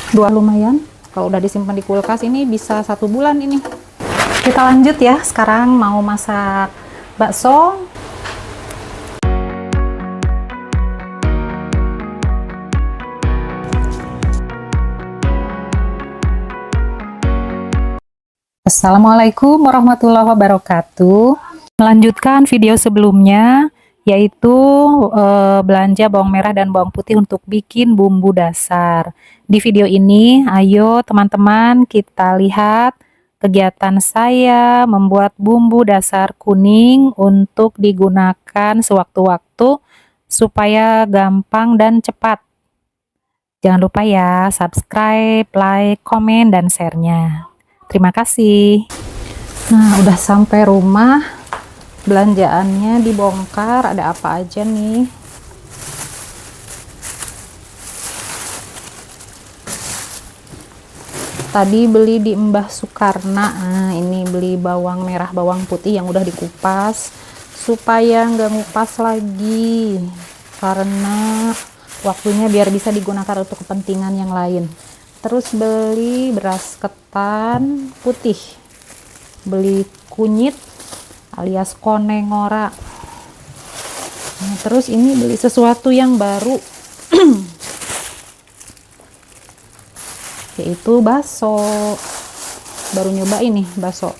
Dua lumayan. Kalau udah disimpan di kulkas ini bisa 1 bulan ini. Kita lanjut ya. Sekarang mau masak bakso. Assalamualaikum warahmatullahi wabarakatuh. Melanjutkan video sebelumnya, yaitu belanja bawang merah dan bawang putih untuk bikin bumbu dasar. Di video ini, ayo teman-teman kita lihat kegiatan saya membuat bumbu dasar kuning untuk digunakan sewaktu-waktu supaya gampang dan cepat. Jangan lupa ya, subscribe, like, komen, dan share-nya. Terima kasih. Nah, udah sampai rumah, belanjaannya dibongkar, ada apa aja nih. Tadi beli di Mbah Sukarna. Nah, ini beli bawang merah, bawang putih yang udah dikupas supaya nggak ngupas lagi, karena waktunya biar bisa digunakan untuk kepentingan yang lain. Terus beli beras ketan putih, beli kunyit alias konengora. Nah, terus ini beli sesuatu yang baru yaitu bakso. Baru nyoba ini bakso,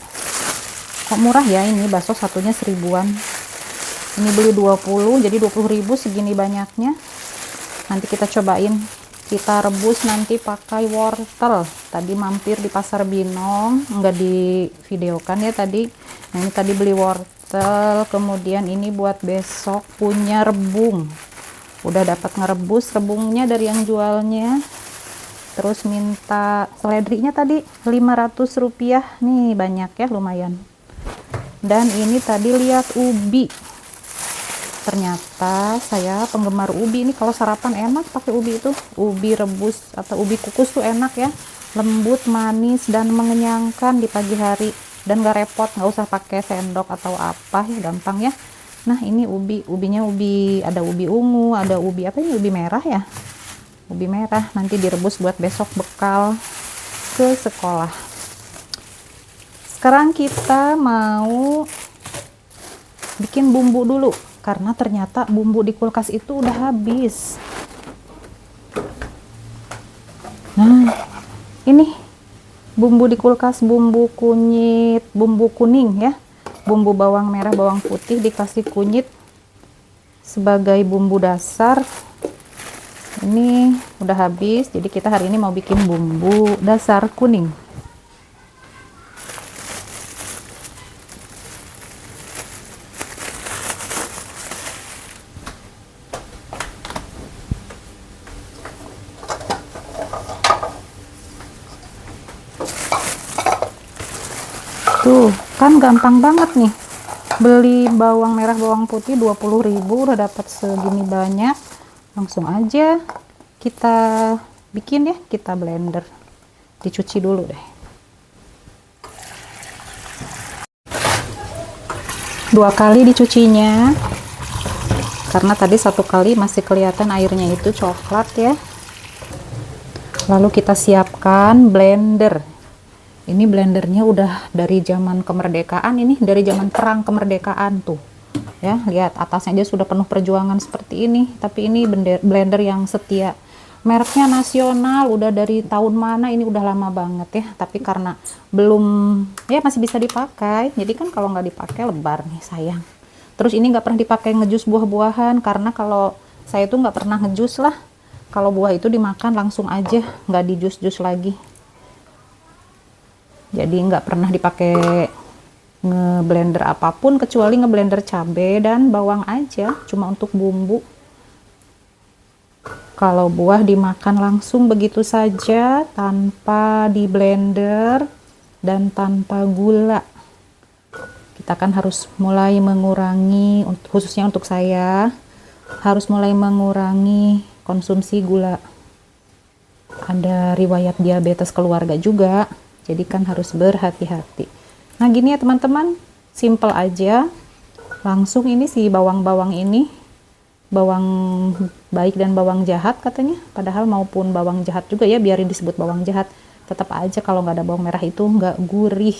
kok murah ya ini bakso, satunya 1000-an. Ini beli 20, jadi 20.000 segini banyaknya. Nanti kita cobain, kita rebus nanti pakai wortel. Tadi mampir di pasar Binong, nggak divideokan ya tadi. Nah, ini tadi beli wortel, kemudian ini buat besok punya rebung. Udah dapat ngerebus rebungnya dari yang jualnya. Terus minta seledrinya tadi 500 rupiah, nih banyak ya, lumayan. Dan ini tadi lihat ubi. Ternyata saya penggemar ubi. Ini kalau sarapan enak pakai ubi itu. Ubi rebus atau ubi kukus tuh enak ya, lembut, manis, dan mengenyangkan di pagi hari. Dan gak repot, nggak usah pakai sendok atau apa ya, gampang ya. Nah, ini ubinya ada ubi ungu, ada ubi apa ini, ubi merah ya. Ubi merah nanti direbus buat besok bekal ke sekolah. Sekarang kita mau bikin bumbu dulu, karena ternyata bumbu di kulkas itu udah habis. Nah, ini bumbu di kulkas, bumbu kunyit, bumbu kuning ya, bumbu bawang merah, bawang putih dikasih kunyit sebagai bumbu dasar. Ini udah habis, jadi kita hari ini mau bikin bumbu dasar kuning. Tuh, kan gampang banget nih. Beli bawang merah, bawang putih 20.000 udah dapat segini banyak. Langsung aja kita bikin ya, kita blender. Dicuci dulu deh. 2 kali dicucinya. Karena tadi 1 kali masih kelihatan airnya itu coklat ya. Lalu kita siapkan blender. Ini blendernya udah dari zaman kemerdekaan, ini dari zaman perang kemerdekaan tuh ya, lihat atasnya aja sudah penuh perjuangan seperti ini. Tapi ini blender yang setia, mereknya nasional, udah dari tahun mana ini, udah lama banget ya. Tapi karena belum ya, masih bisa dipakai, jadi kan kalau nggak dipakai lebar nih, sayang. Terus ini nggak pernah dipakai ngejus buah-buahan, karena kalau saya tuh nggak pernah ngejus lah. Kalau buah itu dimakan langsung aja, nggak di jus-jus lagi. Jadi nggak pernah dipakai ngeblender apapun kecuali ngeblender cabai dan bawang aja, cuma untuk bumbu. Kalau buah dimakan langsung begitu saja tanpa di blender dan tanpa gula. Kita kan harus mulai mengurangi, khususnya untuk saya, harus mulai mengurangi konsumsi gula. Ada riwayat diabetes keluarga juga. Jadi kan harus berhati-hati. Nah, gini ya teman-teman, simple aja. Langsung ini si bawang-bawang ini bawang baik dan bawang jahat katanya, padahal maupun bawang jahat juga ya, biarin disebut bawang jahat, tetap aja kalau nggak ada bawang merah itu nggak gurih.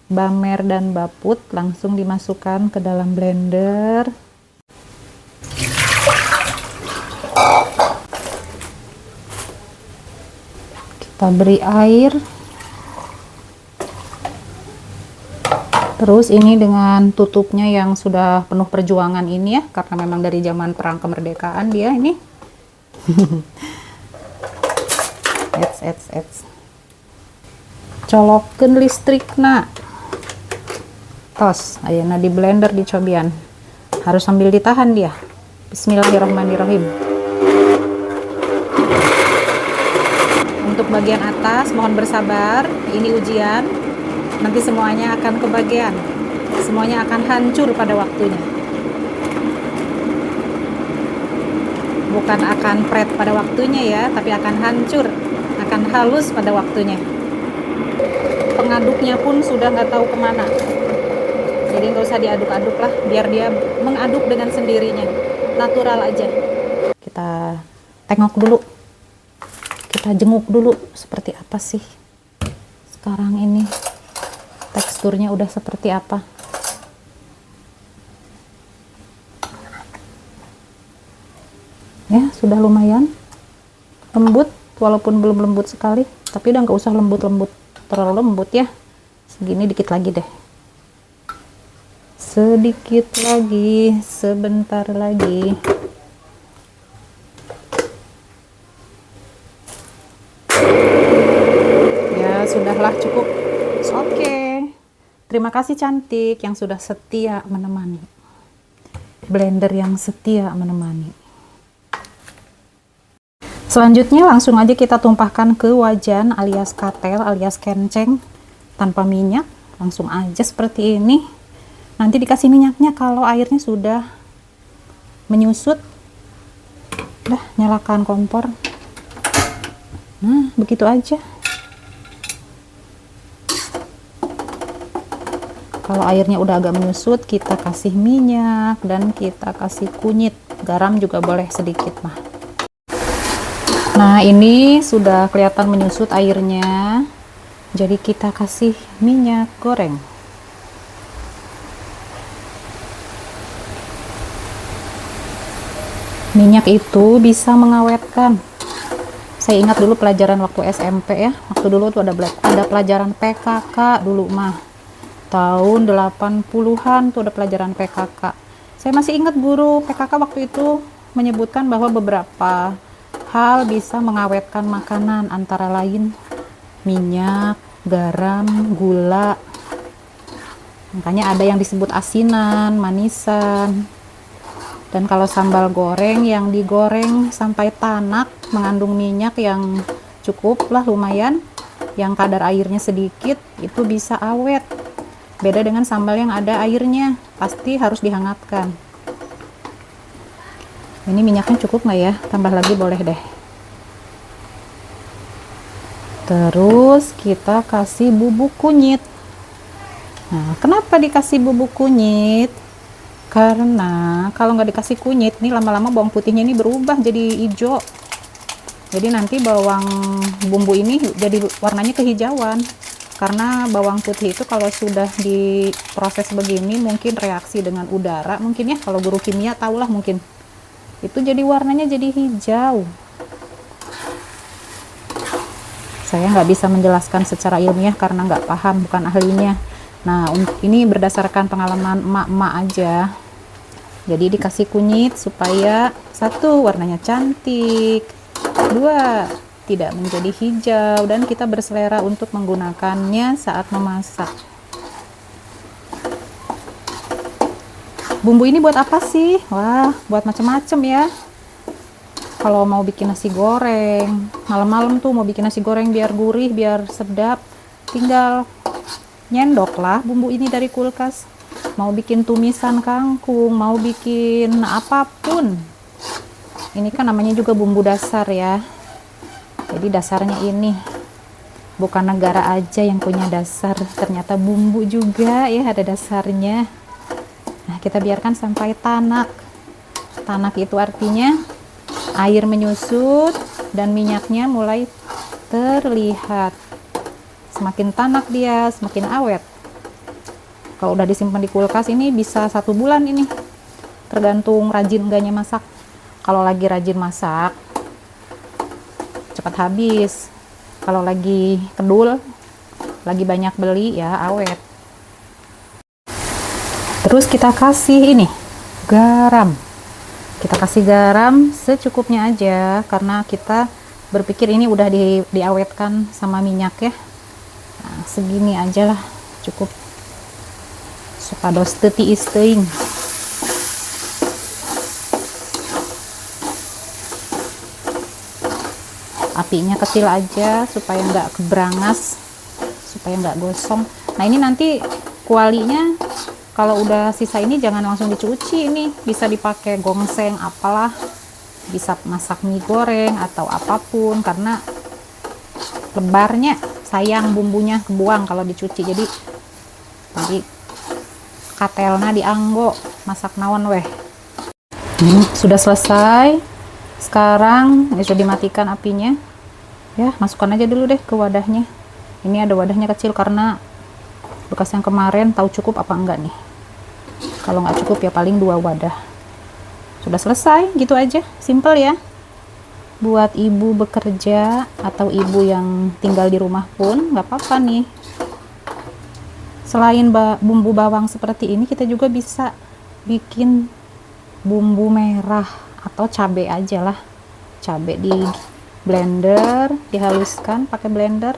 Bamer dan baput langsung dimasukkan ke dalam blender. Kita beri air. Terus ini dengan tutupnya yang sudah penuh perjuangan ini ya, karena memang dari zaman perang kemerdekaan dia ini. Ets. Colokeun listrik nak. Tos, ayeuna di blender dicobian. Harus sambil ditahan dia. Bismillahirrahmanirrahim. Untuk bagian atas mohon bersabar, ini ujian. Nanti semuanya akan kebagian, semuanya akan hancur pada waktunya. Bukan akan pret pada waktunya ya, tapi akan hancur, akan halus pada waktunya. Pengaduknya pun sudah nggak tahu kemana. Jadi nggak usah diaduk-aduk lah, biar dia mengaduk dengan sendirinya, natural aja. Kita tengok dulu, kita jenguk dulu seperti apa sih sekarang ini. Teksturnya udah seperti apa. Ya, sudah lumayan lembut, walaupun belum lembut sekali, tapi udah nggak usah lembut-lembut terlalu lembut ya. Segini dikit lagi deh. Sedikit lagi, sebentar lagi. Ya, sudahlah cukup. Oke. Terima kasih cantik yang sudah setia menemani. Blender yang setia menemani. Selanjutnya langsung aja kita tumpahkan ke wajan alias katel alias kenceng tanpa minyak. Langsung aja seperti ini. Nanti dikasih minyaknya kalau airnya sudah menyusut. Udah, nyalakan kompor. Nah, begitu aja. Kalau airnya udah agak menyusut, kita kasih minyak dan kita kasih kunyit. Garam juga boleh sedikit mah. Nah, ini sudah kelihatan menyusut airnya. Jadi kita kasih minyak goreng. Minyak itu bisa mengawetkan. Saya ingat dulu pelajaran waktu SMP ya. Waktu dulu tuh ada pelajaran PKK dulu mah. Tahun 80-an tuh ada pelajaran PKK. Saya masih ingat guru PKK waktu itu menyebutkan bahwa beberapa hal bisa mengawetkan makanan, antara lain minyak, garam, gula. Makanya ada yang disebut asinan, manisan. Dan kalau sambal goreng yang digoreng sampai tanak, mengandung minyak yang cukup lah lumayan, yang kadar airnya sedikit, itu bisa awet. Beda dengan sambal yang ada airnya, pasti harus dihangatkan. Ini minyaknya cukup nggak ya? Tambah lagi boleh deh. Terus kita kasih bubuk kunyit. Nah, kenapa dikasih bubuk kunyit? Karena kalau nggak dikasih kunyit, nih lama-lama bawang putihnya ini berubah jadi hijau. Jadi nanti bawang bumbu ini jadi warnanya kehijauan. Karena bawang putih itu kalau sudah diproses begini mungkin reaksi dengan udara, mungkin ya, kalau guru kimia tahulah mungkin. Itu jadi warnanya jadi hijau. Saya nggak bisa menjelaskan secara ilmiah karena nggak paham, bukan ahlinya. Nah, ini berdasarkan pengalaman emak-emak aja. Jadi dikasih kunyit supaya satu, warnanya cantik, dua, tidak menjadi hijau, dan kita berselera untuk menggunakannya saat memasak. Bumbu ini buat apa sih? Wah, buat macam-macam ya. Kalau mau bikin nasi goreng, malam-malam tuh mau bikin nasi goreng biar gurih, biar sedap, tinggal nyendok lah bumbu ini dari kulkas. Mau bikin tumisan kangkung, mau bikin apapun. Ini kan namanya juga bumbu dasar ya. Jadi dasarnya ini, bukan negara aja yang punya dasar, ternyata bumbu juga ya ada dasarnya. Nah, kita biarkan sampai tanak. Tanak itu artinya air menyusut dan minyaknya mulai terlihat. Semakin tanak dia, semakin awet. Kalau udah disimpan di kulkas ini bisa 1 bulan ini. Tergantung rajin enggaknya masak. Kalau lagi rajin masak, cepat habis. Kalau lagi kedul, lagi banyak beli, ya awet. Terus kita kasih ini, garam. Kita kasih garam secukupnya aja, karena kita berpikir ini udah diawetkan sama minyak ya. Nah, segini aja lah, cukup. Supados teu tiis teuing. Apinya kecil aja supaya nggak keberangas, supaya nggak gosong. Nah ini nanti kualinya kalau udah sisa ini jangan langsung dicuci, ini bisa dipakai gongseng apalah, bisa masak mie goreng atau apapun, karena lebarnya sayang bumbunya kebuang kalau dicuci. Jadi nanti katelna dianggo masak naon weh. Sudah selesai. Sekarang ini sudah dimatikan apinya ya, masukkan aja dulu deh ke wadahnya. Ini ada wadahnya kecil karena bekas yang kemarin, tahu cukup apa enggak nih. Kalau nggak cukup ya paling 2 wadah. Sudah selesai, gitu aja, simple ya. Buat ibu bekerja atau ibu yang tinggal di rumah pun nggak apa-apa nih. Selain bumbu bawang seperti ini, kita juga bisa bikin bumbu merah atau cabai aja lah. Cabai di blender, dihaluskan pakai blender,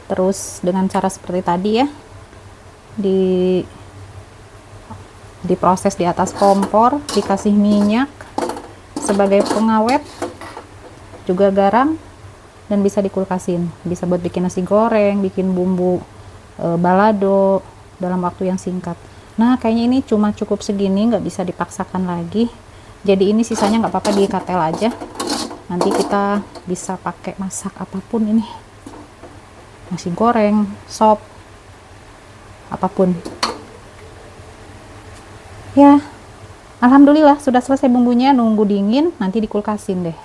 terus dengan cara seperti tadi ya, diproses di atas kompor, dikasih minyak sebagai pengawet, juga garam, dan bisa dikulkasin. Bisa buat bikin nasi goreng, bikin bumbu balado dalam waktu yang singkat. Nah kayaknya ini cuma cukup segini, nggak bisa dipaksakan lagi. Jadi ini sisanya nggak apa-apa, dikatel aja. Nanti kita bisa pakai masak apapun ini, nasi goreng, sop, apapun ya. Alhamdulillah sudah selesai bumbunya, nunggu dingin, nanti dikulkasin deh.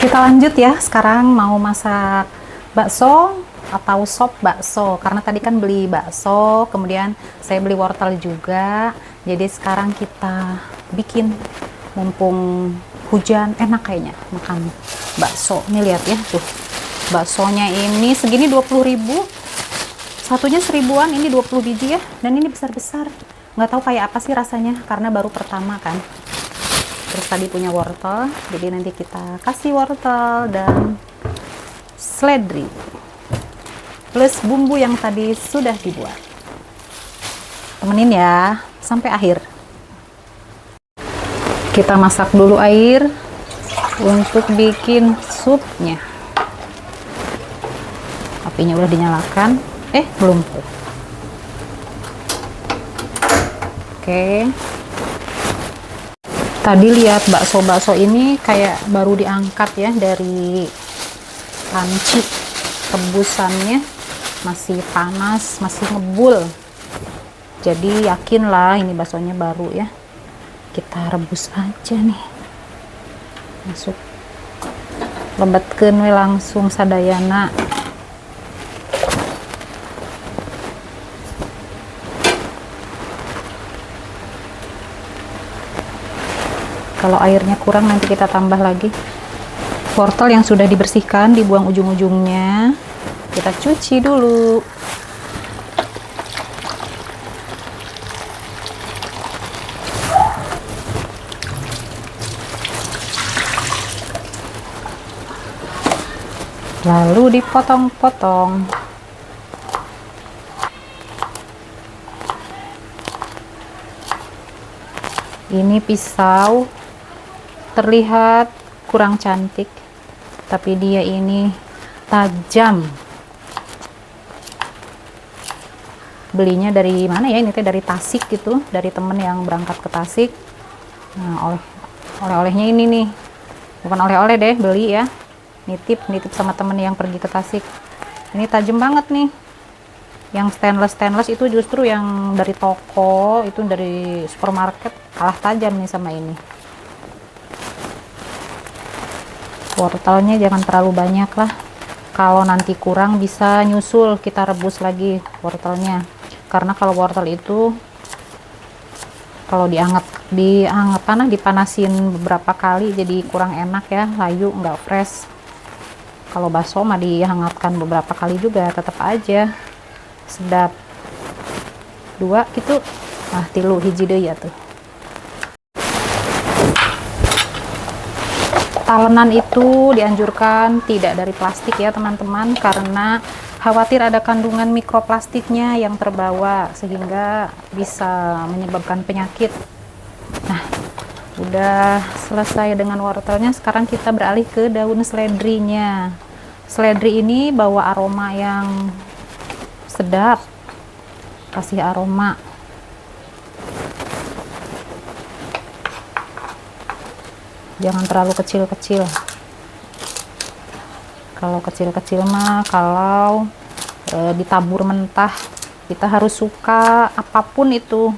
Kita lanjut ya, sekarang mau masak bakso atau sop bakso, karena tadi kan beli bakso, kemudian saya beli wortel juga. Jadi sekarang kita bikin, mumpung hujan, enak kayaknya makan bakso. Ini lihat ya tuh, baksonya ini segini 20.000, satunya 1000-an, ini 20 biji ya, dan ini besar-besar. Nggak tahu kayak apa sih rasanya karena baru pertama kan. Terus tadi punya wortel, jadi nanti kita kasih wortel dan seledri plus bumbu yang tadi sudah dibuat. Temenin ya sampai akhir. Kita masak dulu air untuk bikin supnya. Apinya udah dinyalakan. Belum. Oke. Tadi lihat bakso-bakso ini kayak baru diangkat ya dari panci. Rebusannya masih panas, masih ngebul. Jadi yakinlah ini baksonya baru ya. Kita rebus aja nih. Masuk. Lebetkeun we langsung sadayana. Kalau airnya kurang nanti kita tambah lagi. Wortel yang sudah dibersihkan, dibuang ujung-ujungnya. Kita cuci dulu. Lalu dipotong-potong. Ini pisau terlihat kurang cantik, tapi dia ini tajam. Belinya dari mana ya? Ini teh dari Tasik gitu, dari temen yang berangkat ke Tasik. Nah, oleh-olehnya ini nih, bukan oleh-oleh deh, beli ya, nitip sama temen yang pergi ke Tasik. Ini tajam banget nih. Yang stainless itu justru yang dari toko, itu dari supermarket, kalah tajam nih sama ini. Wortelnya jangan terlalu banyak lah, kalau nanti kurang bisa nyusul kita rebus lagi wortelnya, karena kalau wortel itu kalau dipanasin beberapa kali jadi kurang enak ya, layu, nggak fresh. Kalau bakso mah dihangatkan beberapa kali juga tetap aja sedap. Dua gitu, nah tilu hiji deh ya tuh. Talenan itu dianjurkan tidak dari plastik ya teman-teman, karena khawatir ada kandungan mikroplastiknya yang terbawa sehingga bisa menyebabkan penyakit. Nah, udah selesai dengan wortelnya, sekarang kita beralih ke daun seledrinya. Seledri ini bawa aroma yang sedap, kasih aroma. Jangan terlalu kecil-kecil. Kalau kecil-kecil mah kalau ditabur mentah, kita harus suka apapun itu,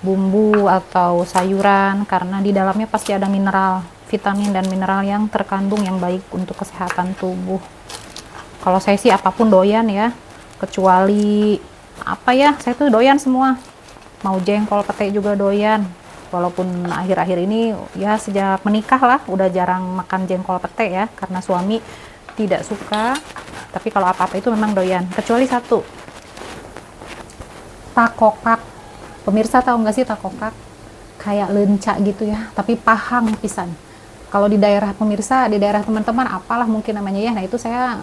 bumbu atau sayuran, karena di dalamnya pasti ada mineral, vitamin dan mineral yang terkandung yang baik untuk kesehatan tubuh. Kalau saya sih apapun doyan ya, kecuali apa ya, saya tuh doyan semua, mau jengkol pete juga doyan. Walaupun akhir-akhir ini ya sejak menikah lah udah jarang makan jengkol pete ya, karena suami tidak suka. Tapi kalau apa-apa itu memang doyan, kecuali satu, takokak. Pemirsa tahu nggak sih takokak? Kayak lenca gitu ya, tapi pahang pisan. Kalau di daerah pemirsa, di daerah teman-teman apalah mungkin namanya ya, nah itu saya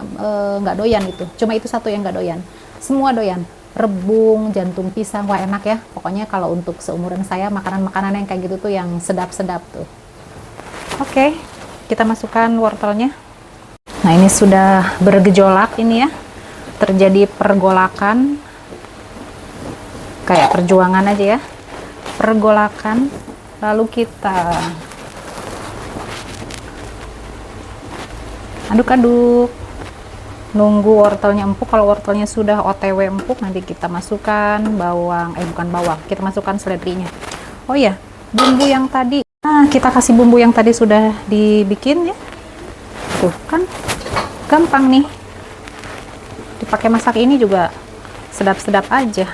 nggak doyan itu. Cuma itu satu yang nggak doyan, semua doyan. Rebung, jantung pisang, wah enak ya. Pokoknya kalau untuk seumuran saya, makanan-makanan yang kayak gitu tuh yang sedap-sedap tuh. Oke, kita masukkan wortelnya. Nah ini sudah bergejolak ini ya, terjadi pergolakan, kayak perjuangan aja ya, pergolakan. Lalu kita aduk-aduk, nunggu wortelnya empuk. Kalau wortelnya sudah OTW empuk, nanti kita masukkan bawang, bukan bawang, kita masukkan seledrinya. Oh ya, bumbu yang tadi, nah kita kasih bumbu yang tadi sudah dibikin ya, tuh kan gampang nih, dipakai masak ini juga sedap-sedap aja.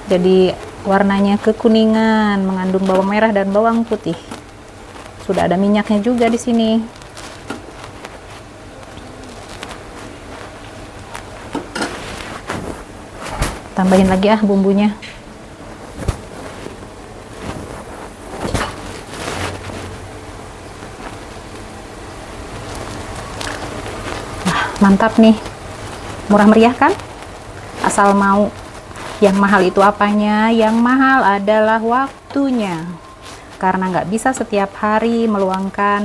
Jadi warnanya kekuningan, mengandung bawang merah dan bawang putih. Sudah ada minyaknya juga di sini. Tambahin lagi bumbunya. Nah, mantap nih, murah meriah kan, asal mau. Yang mahal itu apanya? Yang mahal adalah waktunya, karena nggak bisa setiap hari meluangkan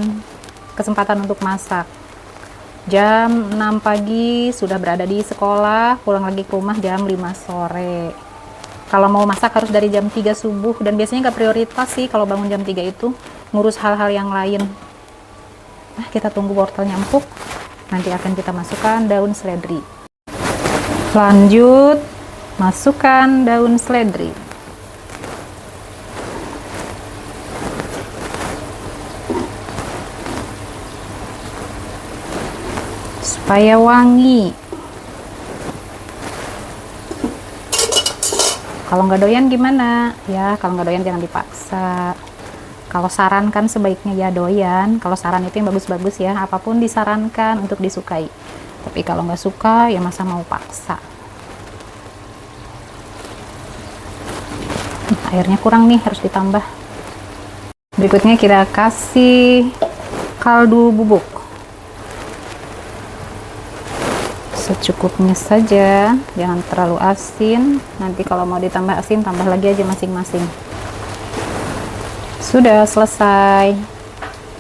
kesempatan untuk masak. Jam 6 pagi sudah berada di sekolah, pulang lagi ke rumah jam 5 sore. Kalau mau masak harus dari jam 3 subuh, dan biasanya nggak prioritas sih kalau bangun jam 3 itu, ngurus hal-hal yang lain. Nah, kita tunggu wortelnya empuk, nanti akan kita masukkan daun seledri. Lanjut, masukkan daun seledri. Supaya wangi. Kalau nggak doyan gimana? Ya, kalau nggak doyan jangan dipaksa. Kalau saran kan sebaiknya ya doyan. Kalau saran itu yang bagus-bagus ya, apapun disarankan untuk disukai. Tapi kalau nggak suka, ya masa mau paksa. Airnya kurang nih, harus ditambah. Berikutnya kita kasih kaldu bubuk. Secukupnya saja, jangan terlalu asin. Nanti kalau mau ditambah asin, tambah lagi aja masing-masing. Sudah selesai.